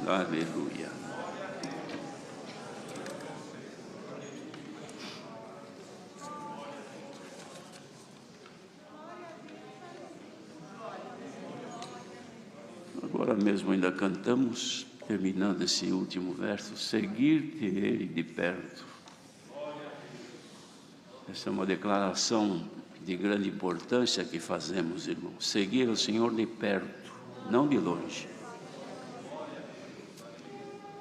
Aleluia. Agora mesmo ainda cantamos, terminando esse último verso, seguir-te-ei de perto. Essa é uma declaração de grande importância que fazemos, irmãos. Seguir o Senhor de perto, não de longe.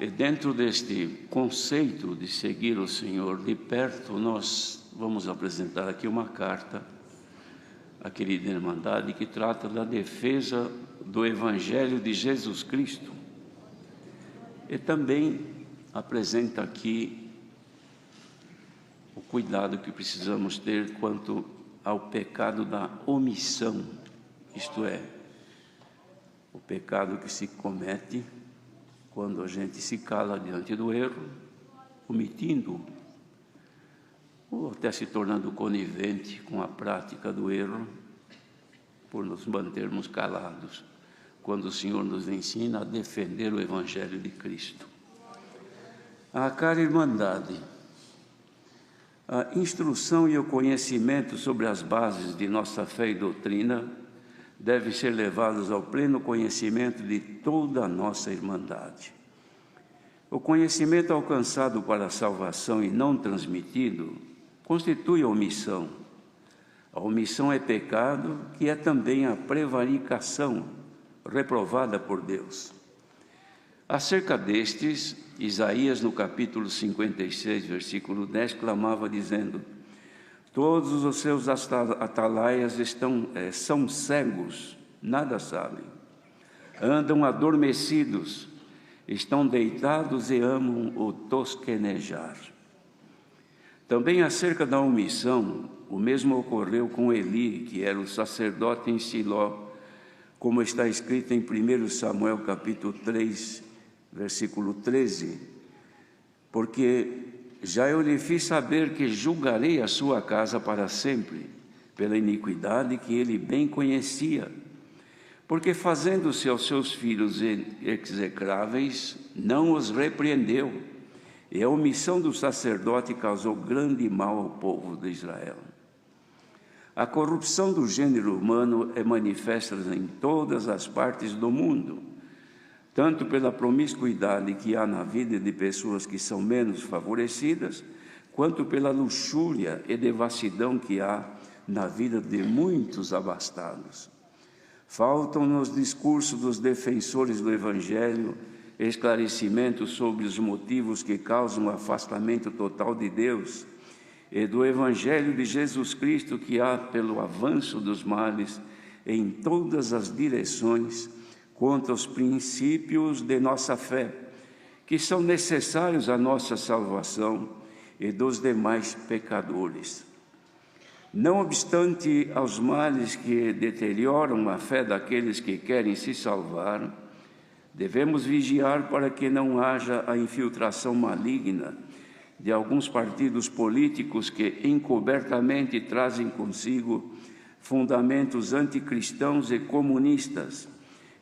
E dentro deste conceito de seguir o Senhor de perto, nós vamos apresentar aqui uma carta à querida Irmandade que trata da defesa do Evangelho de Jesus Cristo. E também apresenta aqui o cuidado que precisamos ter quanto ao pecado da omissão, isto é, o pecado que se comete quando a gente se cala diante do erro, omitindo, ou até se tornando conivente com a prática do erro, por nos mantermos calados, quando o Senhor nos ensina a defender o Evangelho de Cristo. A cara Irmandade, a instrução e o conhecimento sobre as bases de nossa fé e doutrina devem ser levados ao pleno conhecimento de toda a nossa Irmandade. O conhecimento alcançado para a salvação e não transmitido constitui omissão. A omissão é pecado, que é também a prevaricação, reprovada por Deus. Acerca destes, Isaías, no capítulo 56, versículo 10, clamava dizendo: todos os seus atalaias são cegos, nada sabem. Andam adormecidos, estão deitados e amam o tosquenejar. Também acerca da omissão, o mesmo ocorreu com Eli, que era o sacerdote em Siló, como está escrito em 1 Samuel capítulo 3, versículo 13, porque já eu lhe fiz saber que julgarei a sua casa para sempre, pela iniquidade que ele bem conhecia, porque fazendo-se aos seus filhos execráveis, não os repreendeu, e a omissão do sacerdote causou grande mal ao povo de Israel. A corrupção do gênero humano é manifesta em todas as partes do mundo, tanto pela promiscuidade que há na vida de pessoas que são menos favorecidas, quanto pela luxúria e devassidão que há na vida de muitos abastados. Faltam nos discursos dos defensores do Evangelho esclarecimentos sobre os motivos que causam o afastamento total de Deus e do Evangelho de Jesus Cristo, que há pelo avanço dos males em todas as direções contra os princípios de nossa fé, que são necessários à nossa salvação e dos demais pecadores. Não obstante aos males que deterioram a fé daqueles que querem se salvar, devemos vigiar para que não haja a infiltração maligna de alguns partidos políticos que encobertamente trazem consigo fundamentos anticristãos e comunistas,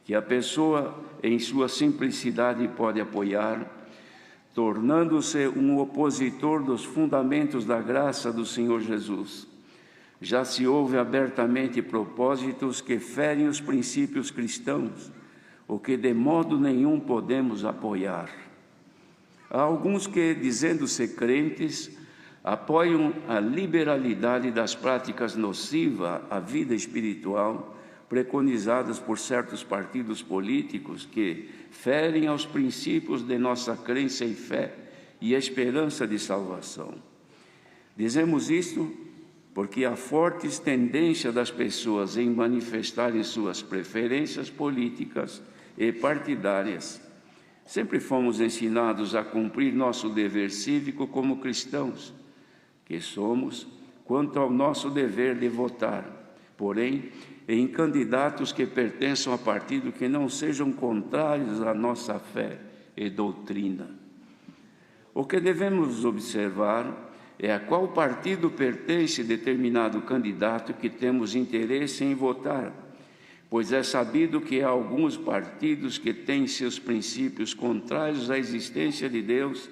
que a pessoa, em sua simplicidade, pode apoiar, tornando-se um opositor dos fundamentos da graça do Senhor Jesus. Já se ouve abertamente propósitos que ferem os princípios cristãos, o que de modo nenhum podemos apoiar. Há alguns que, dizendo-se crentes, apoiam a liberalidade das práticas nocivas à vida espiritual preconizadas por certos partidos políticos que ferem aos princípios de nossa crença e fé e esperança de salvação. Dizemos isto porque há fortes tendências das pessoas em manifestarem suas preferências políticas e partidárias. Sempre fomos ensinados a cumprir nosso dever cívico como cristãos, que somos, quanto ao nosso dever de votar, porém, em candidatos que pertençam a partidos que não sejam contrários à nossa fé e doutrina. O que devemos observar é a qual partido pertence determinado candidato que temos interesse em votar, pois é sabido que há alguns partidos que têm seus princípios contrários à existência de Deus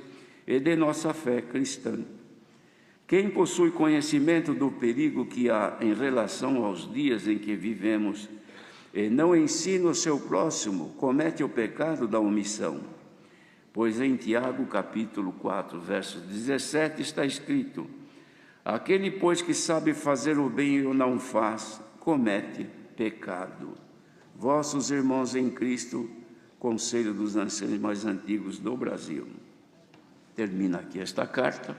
e de nossa fé cristã. Quem possui conhecimento do perigo que há em relação aos dias em que vivemos e não ensina o seu próximo, comete o pecado da omissão. Pois em Tiago, capítulo 4, verso 17, está escrito: aquele, pois, que sabe fazer o bem e o não faz, comete pecado. Vossos irmãos em Cristo, Conselho dos Anciãos mais antigos do Brasil. Termina aqui esta carta,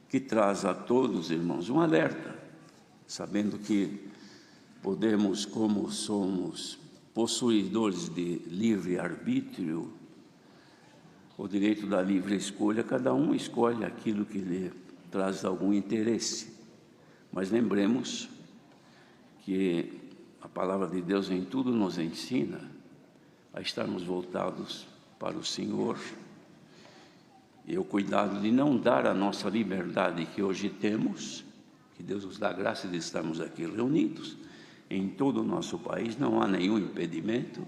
que traz a todos, irmãos, um alerta, sabendo que podemos, como somos possuidores de livre-arbítrio, o direito da livre escolha, cada um escolhe aquilo que lhe traz algum interesse. Mas lembremos que a palavra de Deus em tudo nos ensina a estarmos voltados para o Senhor, e o cuidado de não dar a nossa liberdade que hoje temos, que Deus nos dá a graça de estarmos aqui reunidos. Em todo o nosso país não há nenhum impedimento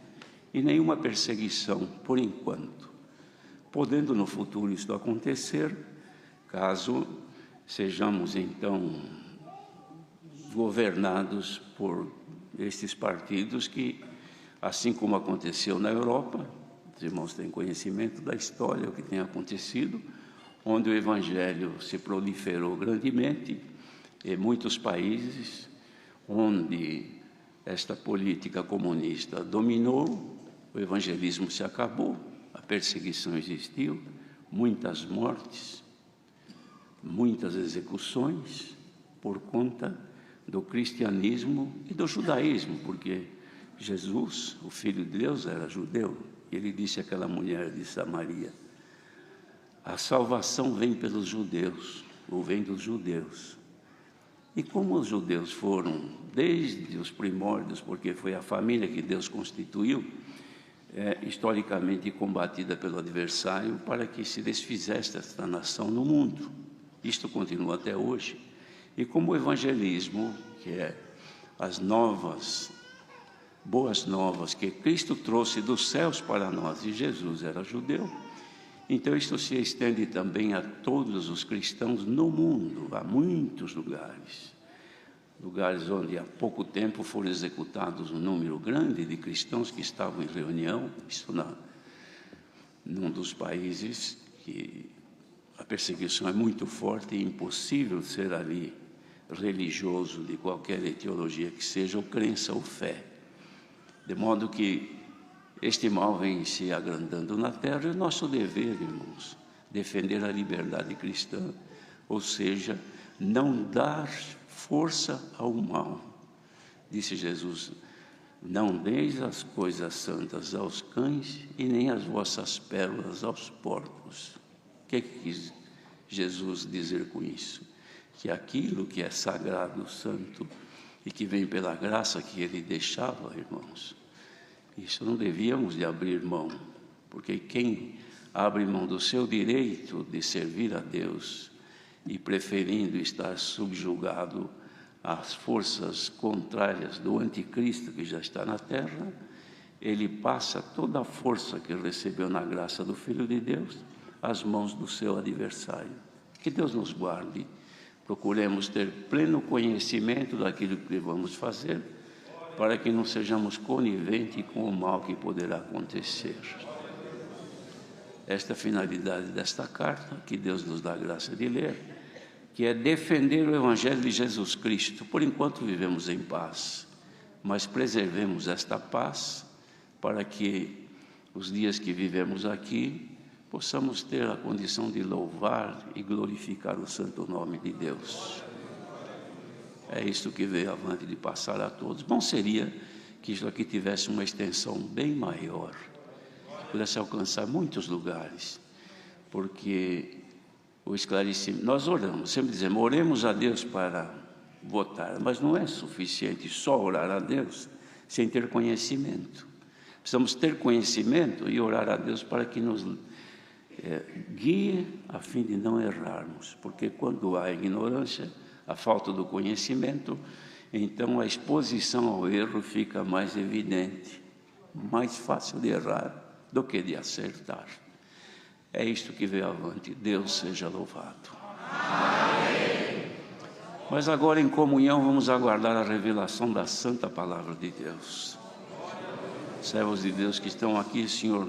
e nenhuma perseguição, por enquanto. Podendo no futuro isto acontecer, caso sejamos então governados por estes partidos que, assim como aconteceu na Europa, os irmãos têm conhecimento da história, o que tem acontecido, onde o Evangelho se proliferou grandemente, em muitos países, onde esta política comunista dominou, o evangelismo se acabou, a perseguição existiu, muitas mortes, muitas execuções, por conta do cristianismo e do judaísmo, porque Jesus, o Filho de Deus, era judeu. Ele disse àquela mulher de Samaria: a salvação vem pelos judeus, ou vem dos judeus. E como os judeus foram, desde os primórdios, porque foi a família que Deus constituiu, historicamente combatida pelo adversário, para que se desfizesse esta nação no mundo. Isto continua até hoje. E como o evangelismo, que é as boas novas que Cristo trouxe dos céus para nós, e Jesus era judeu, então isto se estende também a todos os cristãos no mundo, a muitos lugares onde há pouco tempo foram executados um número grande de cristãos que estavam em reunião, isso num dos países que a perseguição é muito forte e impossível ser ali religioso de qualquer etiologia que seja, ou crença ou fé. De modo que este mal vem se agrandando na terra, e o nosso dever, irmãos, defender a liberdade cristã, ou seja, não dar força ao mal. Disse Jesus: não deis as coisas santas aos cães e nem as vossas pérolas aos porcos. O que quis Jesus dizer com isso? Que aquilo que é sagrado, santo, e que vem pela graça que Ele deixava, irmãos, isso não devíamos de abrir mão, porque quem abre mão do seu direito de servir a Deus e preferindo estar subjugado às forças contrárias do anticristo que já está na terra, ele passa toda a força que recebeu na graça do Filho de Deus às mãos do seu adversário. Que Deus nos guarde. Procuremos ter pleno conhecimento daquilo que vamos fazer, para que não sejamos coniventes com o mal que poderá acontecer. Esta é a finalidade desta carta, que Deus nos dá a graça de ler, que é defender o Evangelho de Jesus Cristo. Por enquanto vivemos em paz, mas preservemos esta paz para que os dias que vivemos aqui possamos ter a condição de louvar e glorificar o santo nome de Deus. É isto que veio avante de passar a todos. Bom seria que isso aqui tivesse uma extensão bem maior, que pudesse alcançar muitos lugares, porque o esclarecimento, nós oramos, sempre dizemos, oremos a Deus para votar, mas não é suficiente só orar a Deus sem ter conhecimento. Precisamos ter conhecimento e orar a Deus para que nos guie a fim de não errarmos, porque quando há ignorância, a falta do conhecimento, Então a exposição ao erro fica mais evidente, mais fácil de errar do que de acertar. É isto que veio avante. Deus seja louvado. Amém. Mas agora, em comunhão, vamos aguardar a revelação da Santa Palavra de Deus. Servos de Deus que estão aqui, Senhor,